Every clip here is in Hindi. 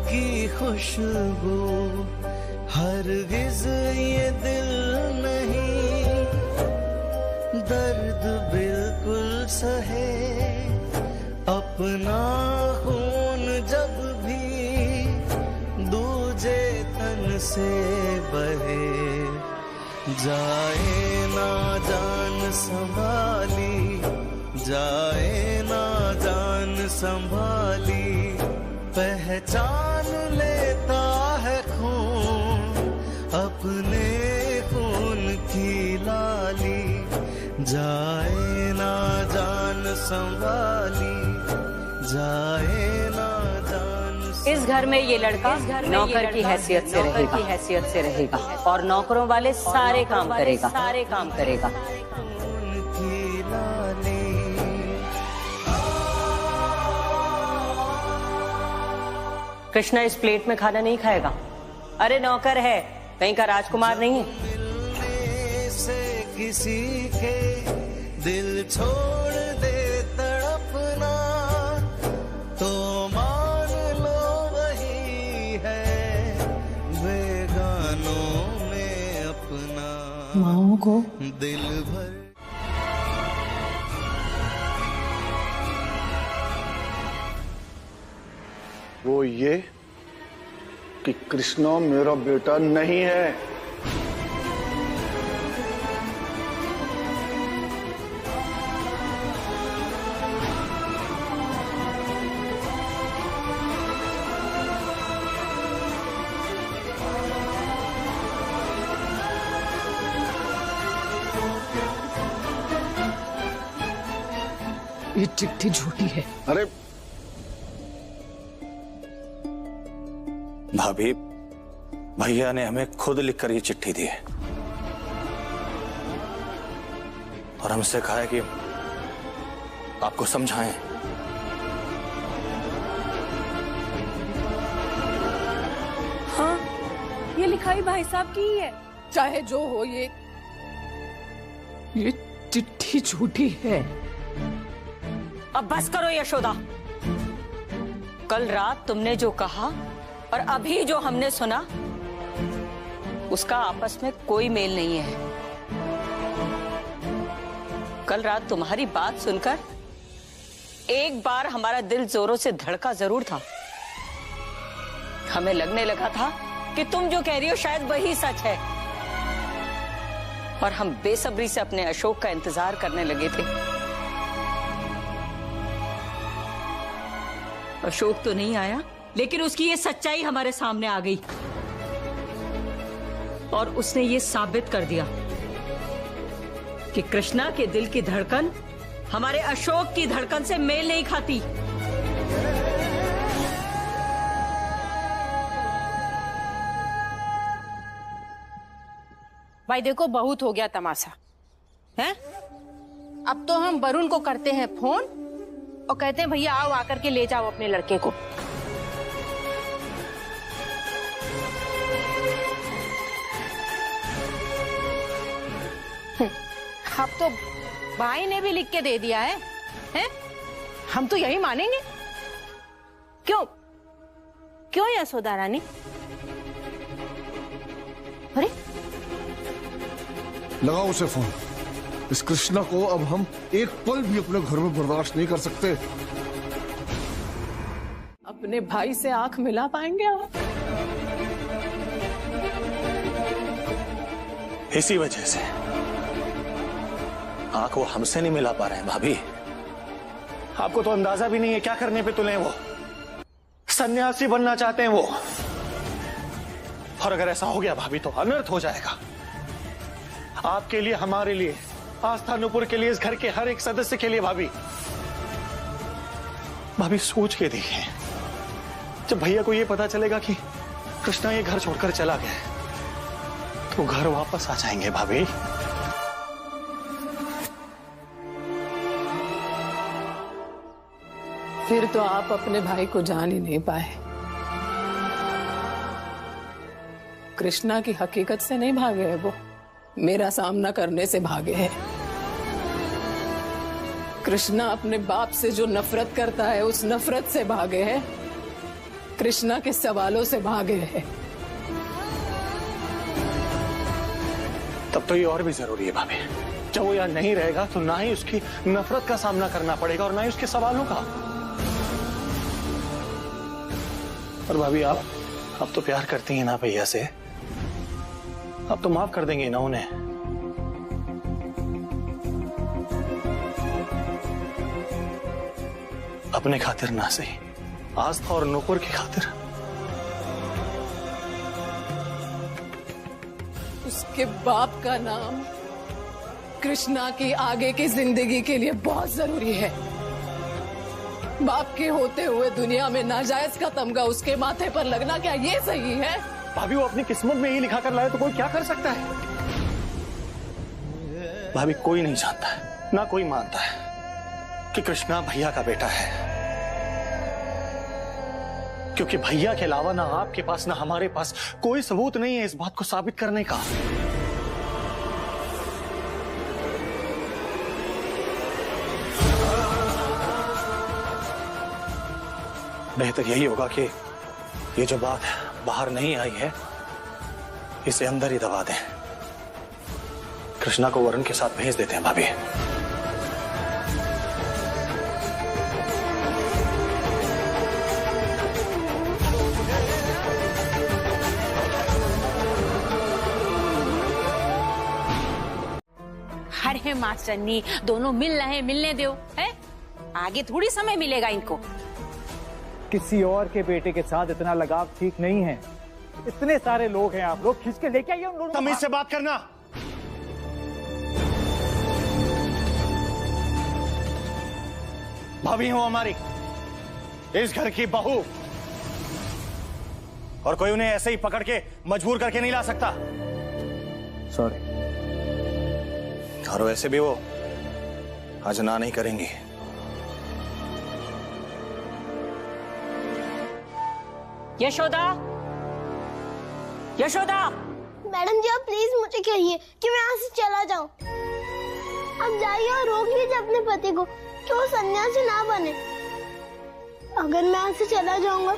की खुशबू, हरगिज ये दिल नहीं दर्द बिल्कुल सहे। अपना खून जब भी दूजे तन से बहे, जाए ना जान संभाली, जाए ना जान संभाली। पहचान लेता है खून अपने खून की लाली, जाए ना जान संभाली, जाए ना जान। इस घर में ये लड़का नौकर की हैसियत से रहेगा और नौकरों वाले सारे काम करेगा। कृष्णा इस प्लेट में खाना नहीं खाएगा। अरे नौकर है, कहीं का राजकुमार नहीं है। मिलने से किसी के दिल छोड़ दे तड़पना, तो मान लो वही है बेगानों में अपना। माओ को दिल भर वो ये कि कृष्णा मेरा बेटा नहीं है। ये चिट्ठी झूठी है। अरे भाभी, भैया ने हमें खुद लिखकर ये चिट्ठी दी है और हमसे कहा है कि आपको समझाएं। हाँ, ये लिखाई भाई साहब की ही है। चाहे जो हो, ये चिट्ठी झूठी है। अब बस करो यशोदा। कल रात तुमने जो कहा और अभी जो हमने सुना, उसका आपस में कोई मेल नहीं है। कल रात तुम्हारी बात सुनकर एक बार हमारा दिल जोरों से धड़का जरूर था। हमें लगने लगा था कि तुम जो कह रही हो शायद वही सच है, और हम बेसब्री से अपने अशोक का इंतजार करने लगे थे। अशोक तो नहीं आया, लेकिन उसकी ये सच्चाई हमारे सामने आ गई और उसने ये साबित कर दिया कि कृष्णा के दिल की धड़कन हमारे अशोक की धड़कन से मेल नहीं खाती। भाई देखो, बहुत हो गया तमाशा है। अब तो हम वरुण को करते हैं फोन और कहते हैं भैया आओ, आकर के ले जाओ अपने लड़के को। अब तो भाई ने भी लिख के दे दिया है, हैं? हम तो यही मानेंगे। क्यों यशोदा रानी? अरे लगाओ उसे फोन। इस कृष्णा को अब हम एक पल भी अपने घर में बर्दाश्त नहीं कर सकते। अपने भाई से आंख मिला पाएंगे आप? इसी वजह से आंख वो हमसे नहीं मिला पा रहे हैं। भाभी, आपको तो अंदाजा भी नहीं है क्या करने पे तुले हैं वो। सन्यासी बनना चाहते हैं वो, और अगर ऐसा हो गया भाभी तो अनर्थ हो जाएगा। आपके लिए, हमारे लिए, आस्था नूपुर के लिए, इस घर के हर एक सदस्य के लिए। भाभी सोच के देखिए, जब भैया को ये पता चलेगा कि कृष्णा ये घर छोड़कर चला गया है, तो घर वापस आ जाएंगे भाभी। फिर तो आप अपने भाई को जान ही नहीं पाए। कृष्णा की हकीकत से नहीं भागे हैं वो, मेरा सामना करने से भागे हैं। कृष्णा अपने बाप से जो नफरत करता है, उस नफरत से भागे हैं। कृष्णा के सवालों से भागे हैं। तब तो ये और भी जरूरी है भाभी। जब वो यहाँ नहीं रहेगा तो ना ही उसकी नफरत का सामना करना पड़ेगा और ना ही उसके सवालों का। और भाभी आप तो प्यार करती हैं ना भैया से, आप तो माफ कर देंगे ना उन्हें। अपने खातिर ना सही, आस्था और नूपुर की खातिर। उसके बाप का नाम कृष्णा की आगे की जिंदगी के लिए बहुत जरूरी है। बाप के होते हुए दुनिया में नाजायज का तमगा उसके माथे पर लगना, क्या ये सही है? भाभी वो अपनी किस्मत में ही लिखा कर लाए तो कोई क्या कर सकता है? भाभी कोई नहीं जानता है, ना कोई मानता है कि कृष्णा भैया का बेटा है, क्योंकि भैया के अलावा ना आपके पास ना हमारे पास कोई सबूत नहीं है इस बात को साबित करने का। बेहतर यही होगा कि ये जो बात बाहर नहीं आई है इसे अंदर ही दबा दें। कृष्णा को वरुण के साथ भेज देते हैं भाभी। अरे मास्टरनी, दोनों मिल रहे, मिलने दो। है आगे थोड़ी समय मिलेगा इनको। किसी और के बेटे के साथ इतना लगाव ठीक नहीं है। इतने सारे लोग हैं, आप लोग खींच के लेके आइए उन लोगों को। तमीज से बात करना। भाभी हो हमारी, इस घर की बहू, और कोई उन्हें ऐसे ही पकड़ के मजबूर करके नहीं ला सकता। सॉरी। और वैसे भी वो आज ना नहीं करेंगी। यशोदा, यशोदा। मैडम जी, आप प्लीज मुझे कहिए कि मैं यहाँ से चला जाऊँ। आप जाइए और रोक लीजिए अपने पति को कि वो सन्यासी ना बने। अगर मैं यहाँ से चला जाऊंगा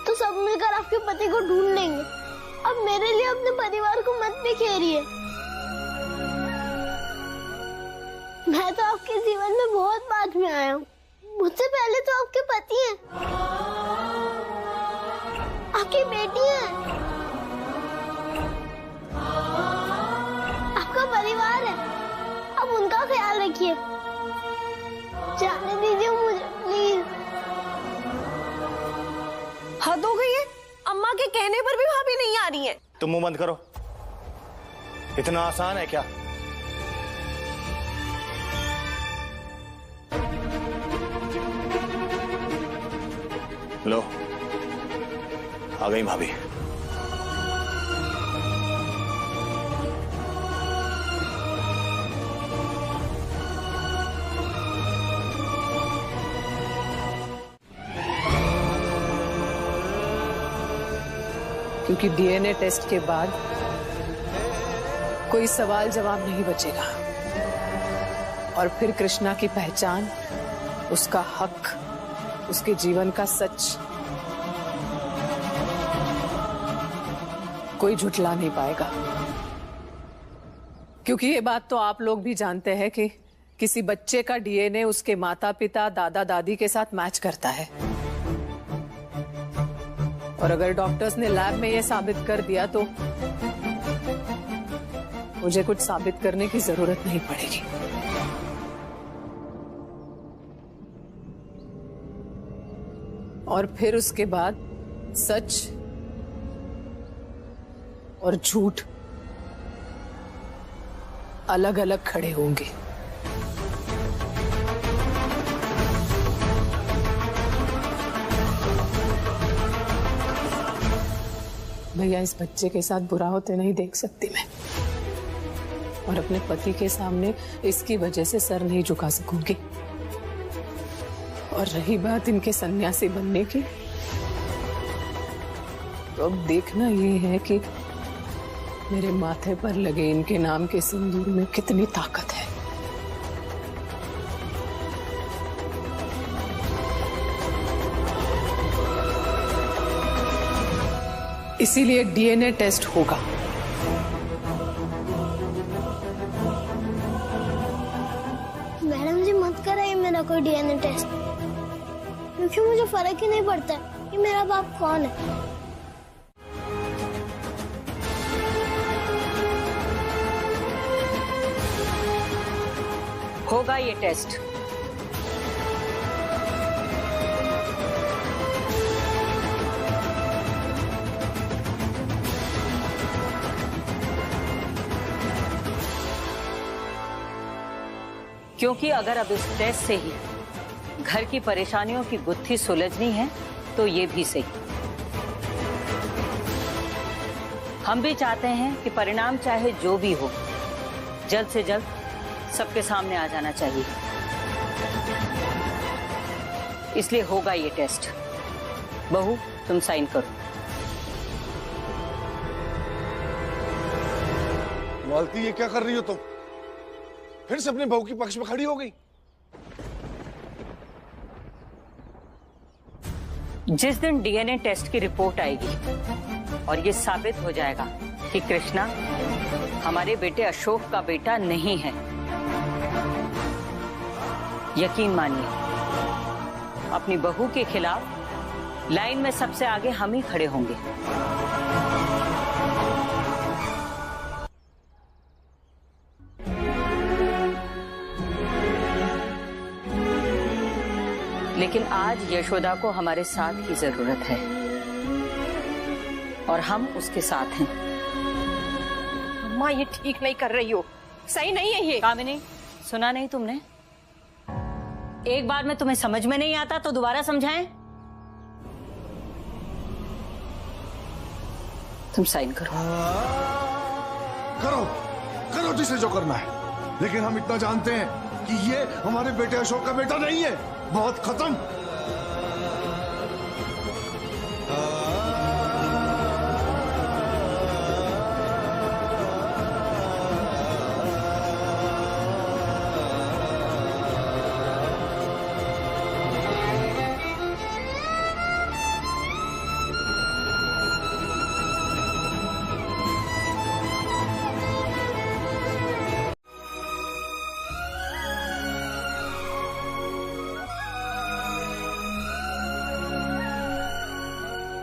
तो सब मिलकर आपके पति को ढूंढ लेंगे। अब मेरे लिए अपने परिवार को मत बिखेरिए। मैं तो आपके जीवन में बहुत बाद में आया हूँ। मुझसे पहले तो आपके पति हैं, आपकी बेटी है, आपका परिवार है। अब उनका ख्याल रखिए। जाने दीजिए मुझे प्लीज। हद हो गई है, अम्मा के कहने पर भी भाभी नहीं आ रही है। तुम मुंह बंद करो। इतना आसान है क्या? लो, आ गई भाभी। क्योंकि डीएनए टेस्ट के बाद कोई सवाल जवाब नहीं बचेगा और फिर कृष्णा की पहचान, उसका हक, उसके जीवन का सच कोई झुठला नहीं पाएगा। क्योंकि ये बात तो आप लोग भी जानते हैं कि किसी बच्चे का डीएनए उसके माता पिता, दादा दादी के साथ मैच करता है। और अगर डॉक्टर्स ने लैब में ये साबित कर दिया तो मुझे कुछ साबित करने की जरूरत नहीं पड़ेगी। और फिर उसके बाद सच और झूठ अलग अलग खड़े होंगे। भैया, इस बच्चे के साथ बुरा होते नहीं देख सकती मैं, और अपने पति के सामने इसकी वजह से सर नहीं झुका सकूंगी। और रही बात इनके सन्यासी बनने की, तो अब देखना ये है कि मेरे माथे पर लगे इनके नाम के सिंदूर में कितनी ताकत है। इसीलिए डीएनए टेस्ट होगा। मैडम जी मत कराइए मेरा कोई डीएनए टेस्ट, क्योंकि मुझे फर्क ही नहीं पड़ता कि मेरा बाप कौन है। होगा ये टेस्ट। क्योंकि अगर अब इस टेस्ट से ही घर की परेशानियों की गुत्थी सुलझनी है तो ये भी सही। हम भी चाहते हैं कि परिणाम चाहे जो भी हो जल्द से जल्द सबके सामने आ जाना चाहिए, इसलिए होगा ये टेस्ट। बहू तुम साइन करो। मालती ये क्या कर रही हो तुम? फिर से अपने बहू के पक्ष में खड़ी हो गई। जिस दिन डीएनए टेस्ट की रिपोर्ट आएगी और ये साबित हो जाएगा कि कृष्णा हमारे बेटे अशोक का बेटा नहीं है, यकीन मानिए अपनी बहू के खिलाफ लाइन में सबसे आगे हम ही खड़े होंगे। लेकिन आज यशोदा को हमारे साथ की जरूरत है और हम उसके साथ हैं। अम्मा ये ठीक नहीं कर रही हो, सही नहीं है ये। कामिनी सुना नहीं तुमने? एक बार में तुम्हें समझ में नहीं आता तो दोबारा समझाएं। तुम साइन करो। करो करो जिसे जो करना है, लेकिन हम इतना जानते हैं कि ये हमारे बेटे अशोक का बेटा नहीं है। बहुत खत्म।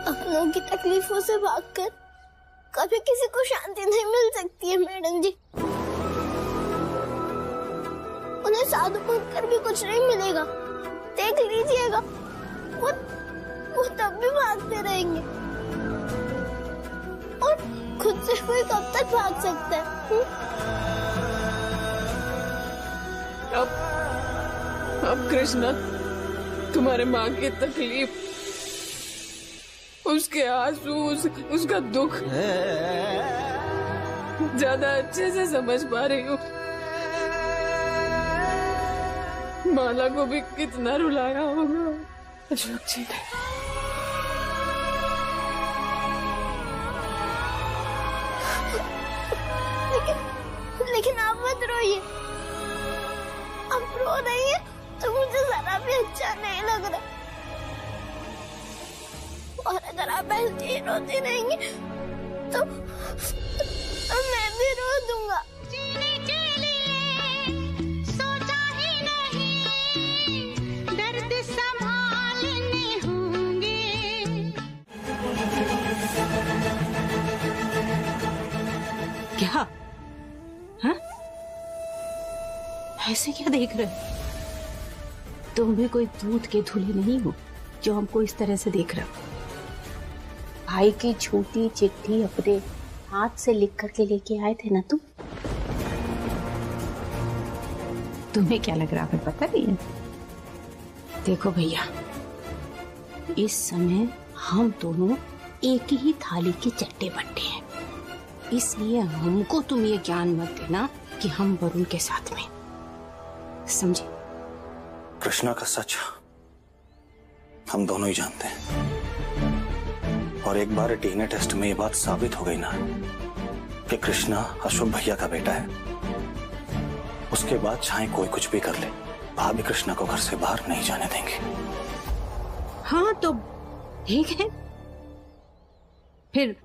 अपनों की तकलीफों से भागकर कभी किसी को शांति नहीं मिल सकती है मैडम जी। उन्हें साधु बनकर भी कुछ नहीं मिलेगा। देख लीजिएगा वो तब भी भागते रहेंगे। और खुद से कोई कब तक भाग सकता है? अब कृष्णा तुम्हारे माँ की तकलीफ, उसके आंसू, उसका दुख ज्यादा अच्छे से समझ पा रही हूँ। माला को भी कितना रुलाया होगा अशोक जी ने। लेकिन आप मत रोइए। आप रो रही है तो मुझे जरा भी अच्छा नहीं लग रहा। और अगर आप ऐसे ही रोती रहेंगी तो मैं भी रो दूंगा। जीने के लिए सोचा ही नहीं, दर्द संभालने होंगे। क्या? हाँ? ऐसे क्या देख रहे? तुम भी कोई दूध के धुले नहीं हो जो हमको इस तरह से देख रहे हो। भाई की झूठी चिट्ठी अपने हाथ से लिख करके लेके आए थे ना तुम। तुम्हें क्या लग रहा है पता नहीं है? देखो भैया, इस समय हम दोनों एक ही थाली के चट्टे बट्टे हैं, इसलिए हमको तुम ये ज्ञान मत देना कि हम वरुण के साथ में, समझे? कृष्णा का सच हम दोनों ही जानते हैं, और एक बार डीएनए टेस्ट में ये बात साबित हो गई ना कि कृष्णा अशोक भैया का बेटा है, उसके बाद चाहे कोई कुछ भी कर ले, भाभी कृष्णा को घर से बाहर नहीं जाने देंगे। हाँ तो ठीक है, फिर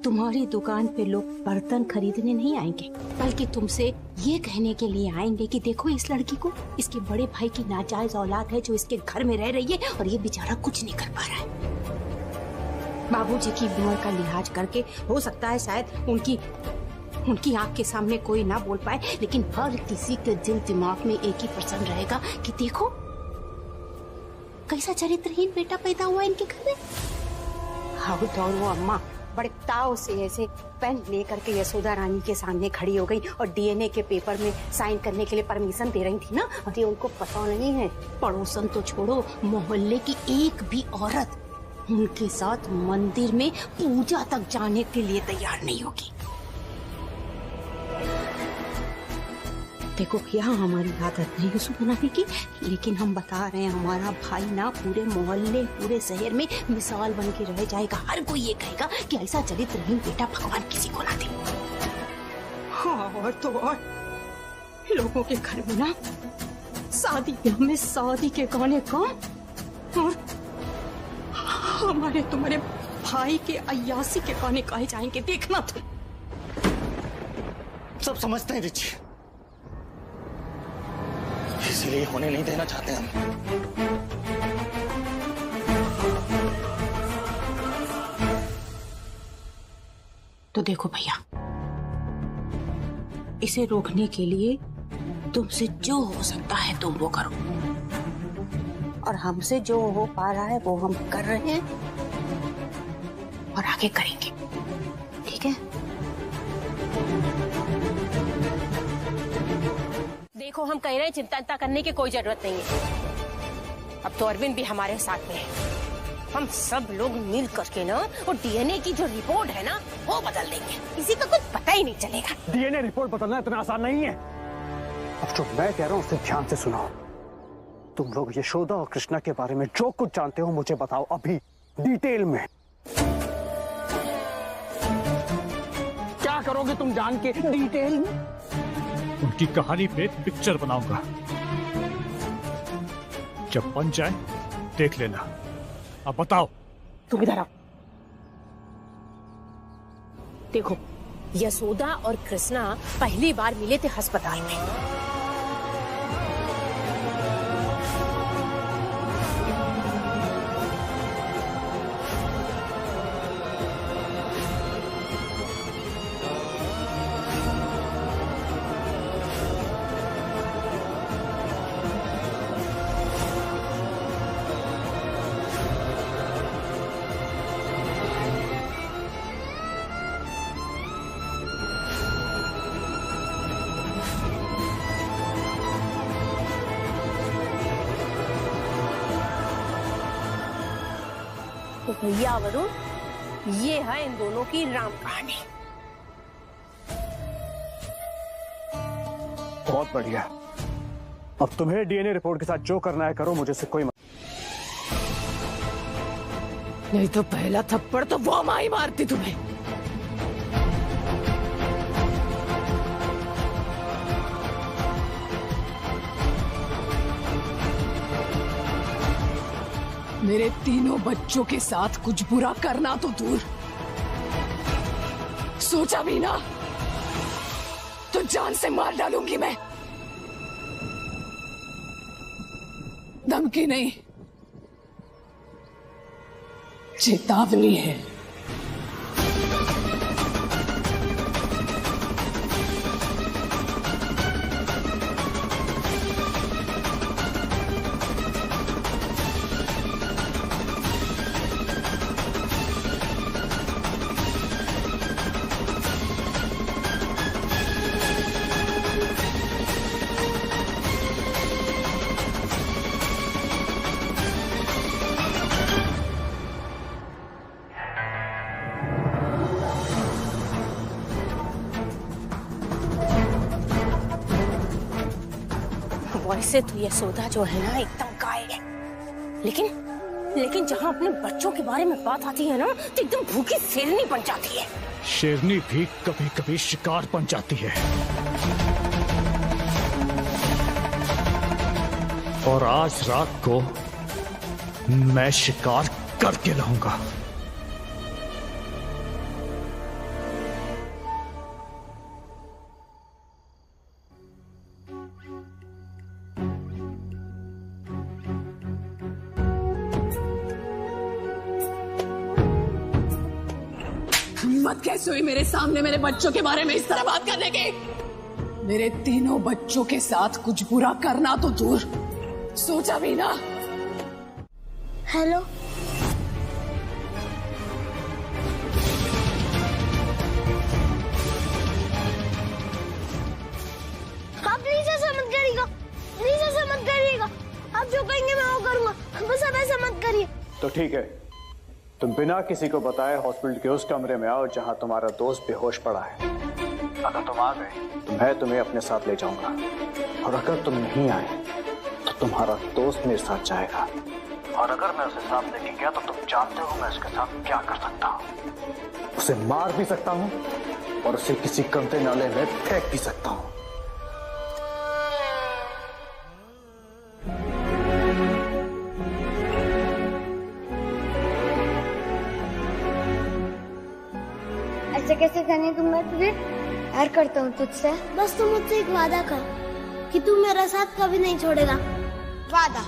तुम्हारी दुकान पे लोग बर्तन खरीदने नहीं आएंगे, बल्कि तुमसे ये कहने के लिए आएंगे कि देखो इस लड़की को, इसके बड़े भाई की नाजायज औलाद है जो इसके घर में रह रही है और ये बेचारा कुछ नहीं कर पा रहा है। बाबूजी की उम्र का लिहाज करके हो सकता है शायद उनकी आंख के सामने कोई ना बोल पाए, लेकिन हर किसी के दिल दिमाग में एक ही प्रश्न रहेगा कि देखो कैसा चरित्रहीन बेटा पैदा हुआ इनके घर में। हाँ तो वो अम्मा बड़े ताव से ऐसे पेन लेकर के यशोदा रानी के सामने खड़ी हो गई और डीएनए के पेपर में साइन करने के लिए परमिशन दे रही थी ना। और ये उनको पता नहीं है, पड़ोसन तो छोड़ो, मोहल्ले की एक भी औरत उनके साथ मंदिर में पूजा तक जाने के लिए तैयार नहीं होगी। देखो भैया, हमारी आदत नहीं है बनाने की, लेकिन हम बता रहे हैं हमारा भाई ना पूरे मोहल्ले पूरे शहर में मिसाल बन के रह जाएगा। हर कोई ये कहेगा कि ऐसा चरित्रहीन बेटा भगवान किसी को ना दे। हाँ और तो और लोगों के घर में ना शादी ब्याह में शादी के गाने का और हमारे तुम्हारे भाई के अय्यासी के गाने गाए जाएंगे, देखना तुम। सब समझते हैं रिची, इसलिए होने नहीं देना चाहते हम। तो देखो भैया, इसे रोकने के लिए तुमसे जो हो सकता है तुम वो करो, और हमसे जो हो पा रहा है वो हम कर रहे हैं और आगे करेंगे, ठीक है? देखो हम कह रहे हैं चिंता करने की कोई जरूरत नहीं है। अब तो अरविंद भी हमारे साथ में है। हम सब लोग मिल करके ना वो डीएनए की जो रिपोर्ट है ना वो बदल देंगे, किसी का कुछ पता ही नहीं चलेगा। डीएनए रिपोर्ट बदलना इतना आसान नहीं है। अब जो मैं कह रहा हूँ उसे ध्यान से सुनो। तुम लोग यशोदा और कृष्णा के बारे में जो कुछ जानते हो मुझे बताओ अभी डिटेल में। क्या करोगे तुम जान के डिटेल में? उनकी कहानी पे पिक्चर बनाऊंगा, जब बन जाए देख लेना। अब बताओ। तुम इधर आओ। देखो, यशोदा और कृष्णा पहली बार मिले थे अस्पताल में। तो भैया वरुण, ये है इन दोनों की राम कहानी। बहुत बढ़िया। अब तुम्हें डीएनए रिपोर्ट के साथ जो करना है करो, मुझे से कोई नहीं तो पहला थप्पड़ तो वो माई मारती तुम्हें। मेरे तीनों बच्चों के साथ कुछ बुरा करना तो दूर, सोचा भी ना तो जान से मार डालूंगी मैं। धमकी नहीं, चेतावनी है। वैसे तो यशोदा जो है ना एकदम गाय है, लेकिन जहाँ अपने बच्चों के बारे में बात आती है ना तो एकदम भूखी शेरनी बन जाती है। शेरनी भी कभी कभी शिकार बन जाती है, और आज रात को मैं शिकार करके रहूंगा। हिम्मत कैसे हुई मेरे सामने मेरे बच्चों के बारे में इस तरह बात करने की? मेरे तीनों बच्चों के साथ कुछ बुरा करना तो दूर, सोचा भी ना। हेलो, हाँ प्लीज ऐसा मत करिएगा, प्लीज ऐसा मत करिएगा। आप जो कहेंगे मैं वो करूंगा, बस अब ऐसा मत करिए। तो ठीक है, तुम बिना किसी को बताए हॉस्पिटल के उस कमरे में आओ जहां तुम्हारा दोस्त बेहोश पड़ा है। अगर तुम आ गए तो मैं तुम्हें अपने साथ ले जाऊंगा, और अगर तुम नहीं आए तो तुम्हारा दोस्त मेरे साथ जाएगा, और अगर मैं उसे साथ लेके गया तो तुम जानते हो मैं उसके साथ क्या कर सकता हूँ। उसे मार भी सकता हूँ और उसे किसी गंदे नाले में फेंक भी सकता हूँ। ऐसे कैसे करने तुम? मैं तुझे प्यार करता हूँ तुझसे। बस तू मुझसे एक वादा कर कि तू मेरा साथ कभी नहीं छोड़ेगा। वादा।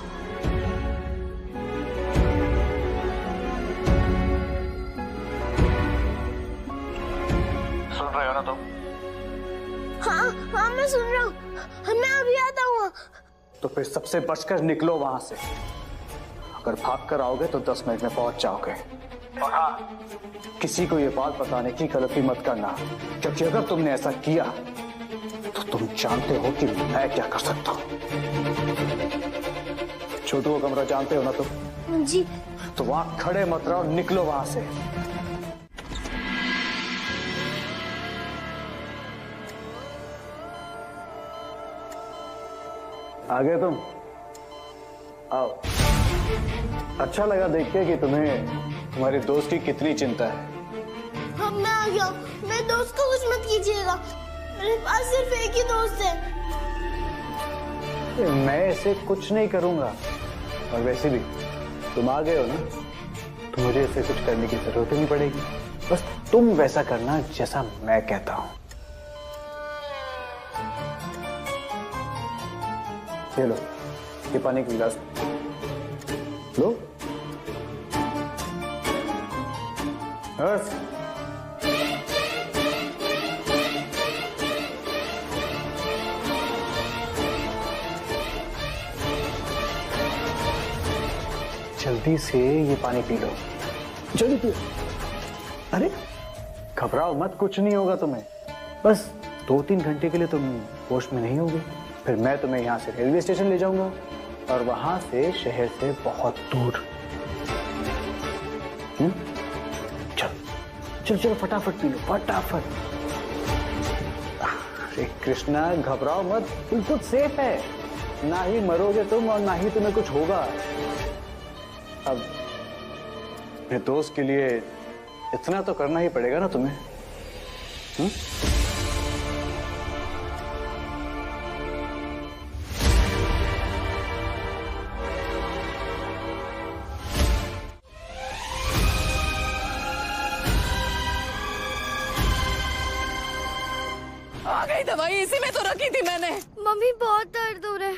सुन रहे हो ना तुम? हाँ हाँ मैं सुन रहा हूँ, मैं अभी आता हूँ। तो फिर सबसे बचकर निकलो वहां से। अगर भाग कर आओगे तो 10 मिनट में पहुंच जाओगे। और हाँ, किसी को ये बात बताने की गलती मत करना, क्योंकि अगर तुमने ऐसा किया तो तुम जानते हो कि मैं क्या कर सकता हूँ। छोटू का कमरा जानते हो ना तुम? जी। तो वहां खड़े मत रहो, निकलो वहां से। आ गए तुम? आओ। अच्छा लगा देख के कि तुम्हें तुम्हारे दोस्त की कितनी चिंता है। हाँ मैं आ गया। मेरे दोस्त को कुछ मत कीजिएगा, मेरे पास सिर्फ एक ही दोस्त है। मैं इसे कुछ नहीं करूंगा, और वैसे भी तुम आ गए हो ना, तो मुझे इसे कुछ करने की जरूरत ही नहीं पड़ेगी। बस तुम वैसा करना जैसा मैं कहता हूं। ये लो, ये पानी का गिलास लो। बस जल्दी से ये पानी पी लो, जल्दी पियो। अरे घबराओ मत, कुछ नहीं होगा तुम्हें। बस 2-3 घंटे के लिए तुम होश में नहीं होगे, फिर मैं तुम्हें यहाँ से रेलवे स्टेशन ले जाऊंगा और वहां से शहर से बहुत दूर। चल चलो फटाफट पी लो, फटाफट। अरे कृष्णा घबराओ मत, बिल्कुल सेफ है, ना ही मरोगे तुम और ना ही तुम्हें कुछ होगा। अब मेरे दोस्त के लिए इतना तो करना ही पड़ेगा ना तुम्हें। आ गई दवाई, इसी में तो रखी थी मैंने। मम्मी बहुत दर्द हो रहा है।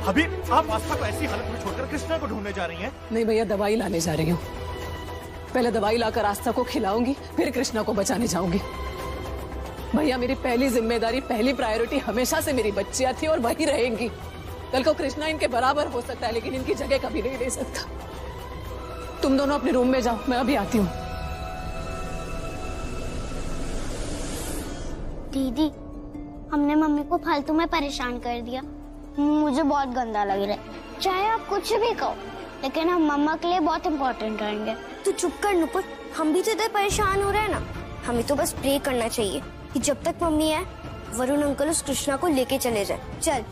अभी आप आस्था को ऐसी हालत में छोड़कर कृष्णा को ढूंढने जा रही हैं? नहीं भैया, दवाई लाने जा रही हूँ। पहले दवाई लाकर आस्था को खिलाऊंगी, फिर कृष्णा को बचाने जाऊंगी। भैया मेरी पहली जिम्मेदारी, पहली प्रायोरिटी हमेशा से मेरी बच्चियां थी और वही रहेंगी। कल को कृष्णा इनके बराबर हो सकता है, लेकिन इनकी जगह कभी नहीं ले सकता। तुम दोनों अपने रूम में जाओ, मैं अभी आती हूँ। दीदी, हमने मम्मी को फालतू में परेशान कर दिया, मुझे बहुत गंदा लग रहा है। चाहे आप कुछ भी कहो, लेकिन हम मम्मा के लिए बहुत इम्पोर्टेंट रहेंगे। तू चुप कर नुपुर, हम भी तो इधर परेशान हो रहे हैं ना। हमें तो बस प्रे करना चाहिए कि जब तक मम्मी आए वरुण अंकल उस कृष्णा को लेके चले जाए। चल।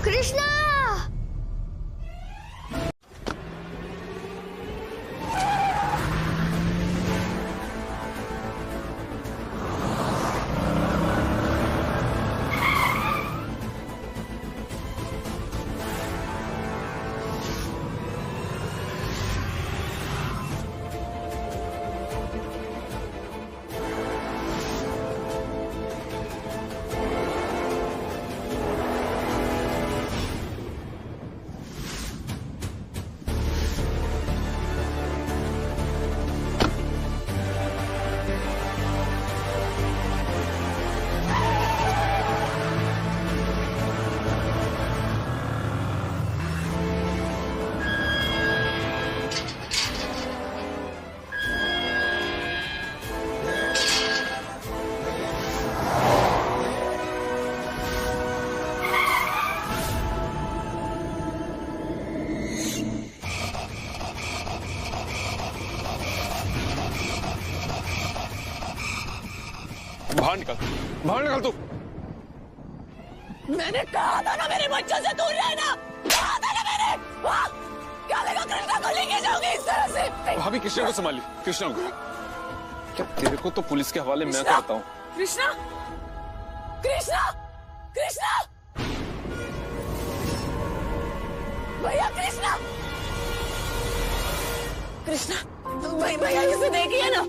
कृष्णा! बाहर निकल तू। मैंने कहा था ना मेरे बच्चों से दूर रहना, कहा था ना मैंने। क्या लगा कृष्णा को लेके जाओगे इस तरह से? भाभी कृष्णा को संभालिए, कृष्णा को। क्या तेरे को तो पुलिस के हवाले मैं करता हूँ। कृष्णा, कृष्णा, कृष्णा, भैया कृष्णा, कृष्णा, भैया इसे देखिए ना।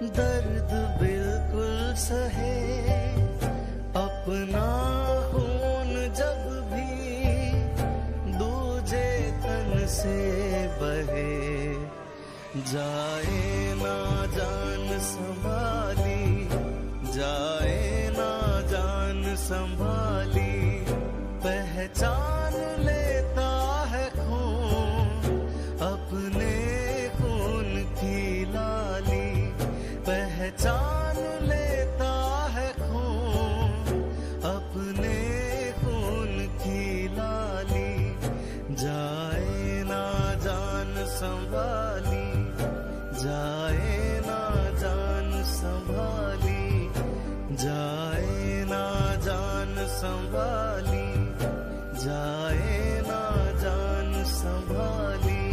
दर्द बिल्कुल सहे, अपना खून जब भी दूजे तन से बहे, जाए ना जान संभाली, जाए ना जान संभाली, पहचान लेता है खून अपने खून की लाली, पहचान लेता है खून अपने खून की लाली, जाए ना जान संभाली, जाए ना जान संभाली, जाए ना जान संभाली, जाए ना जान संभाली,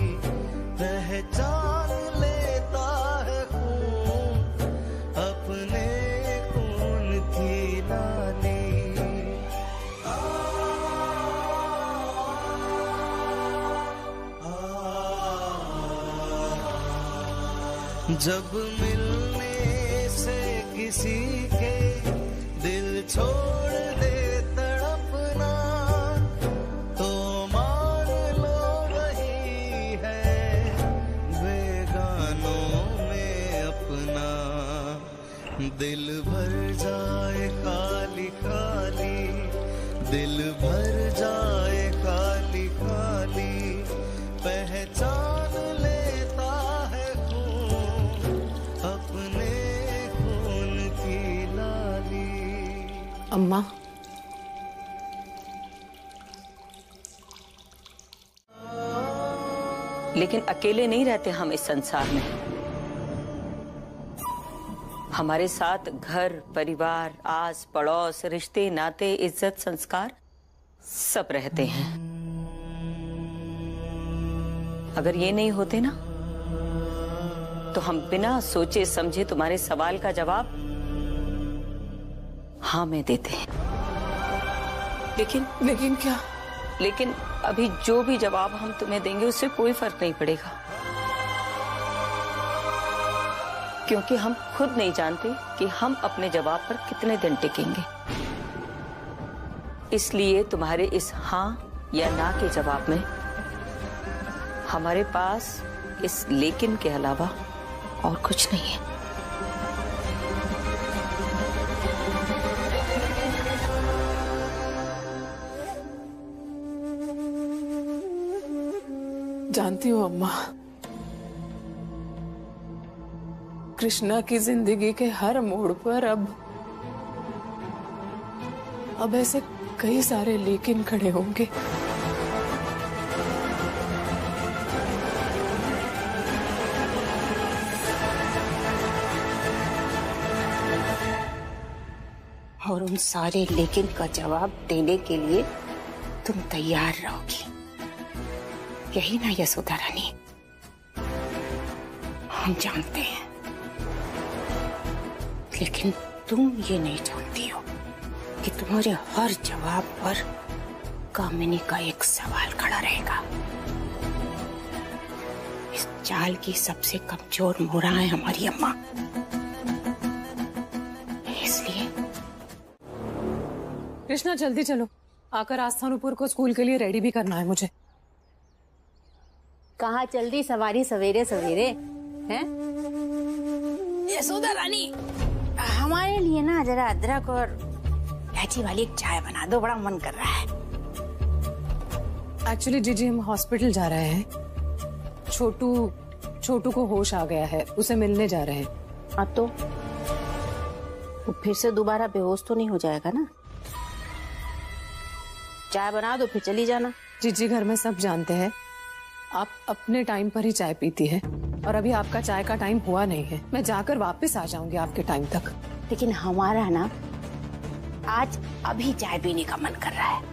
पहचान लेता है खून अपने खून की लाली। जब मिलने से किसी के दिल छोड़ दे तड़पना, तो मान लो वही है बेगानों में अपना, दिल भर जाए खाली खाली, दिल भर जाए खाली खाली, पहचान लेता है खून अपने खून की लाली। अम्मा, लेकिन अकेले नहीं रहते हम इस संसार में। हमारे साथ घर परिवार, आस पड़ोस, रिश्ते नाते, इज्जत संस्कार सब रहते हैं। अगर ये नहीं होते ना, तो हम बिना सोचे समझे तुम्हारे सवाल का जवाब हाँ में देते हैं। लेकिन क्या? लेकिन अभी जो भी जवाब हम तुम्हें देंगे उससे कोई फर्क नहीं पड़ेगा, क्योंकि हम खुद नहीं जानते कि हम अपने जवाब पर कितने दिन टिकेंगे। इसलिए तुम्हारे इस हाँ या ना के जवाब में हमारे पास इस लेकिन के अलावा और कुछ नहीं है। जानती हूँ अम्मा, कृष्णा की जिंदगी के हर मोड़ पर अब ऐसे कई सारे लेकिन खड़े होंगे। और उन सारे लेकिन का जवाब देने के लिए तुम तैयार रहोगी, यही ना यशोदा रानी? हम जानते हैं, लेकिन तुम ये नहीं जानती हो कि तुम्हारे हर जवाब पर कामिनी का एक सवाल खड़ा रहेगा। इस चाल की सबसे कमजोर मोड़ा है हमारी अम्मा, इसलिए। कृष्णा जल्दी चलो, आकर आस्थानुपुर को स्कूल के लिए रेडी भी करना है मुझे। कहाँ चल दी सवारी सवेरे सवेरे हैं? यशोदा रानी, हमारे लिए ना जरा अदरक और इलायची वाली एक चाय बना दो, बड़ा मन कर रहा है। एक्चुअली जीजी हम हॉस्पिटल जा रहे हैं। छोटू को होश आ गया है, उसे मिलने जा रहे हैं। हाँ तो वो फिर से दोबारा बेहोश तो नहीं हो जाएगा ना? चाय बना दो फिर चली जाना। जीजी घर में सब जानते हैं आप अपने टाइम पर ही चाय पीती हैं और अभी आपका चाय का टाइम हुआ नहीं है। मैं जाकर वापस आ जाऊंगी आपके टाइम तक। लेकिन हमारा ना आज अभी चाय पीने का मन कर रहा है।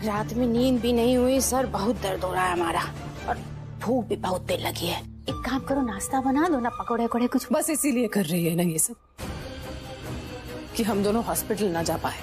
रात में नींद भी नहीं हुई, सर बहुत दर्द हो रहा है हमारा और भूख भी बहुत देर लगी है। एक काम करो, नाश्ता बना दो ना, पकौड़े वकौड़े कुछ। बस इसीलिए कर रही है ना ये सब कि हम दोनों हॉस्पिटल ना जा पाए।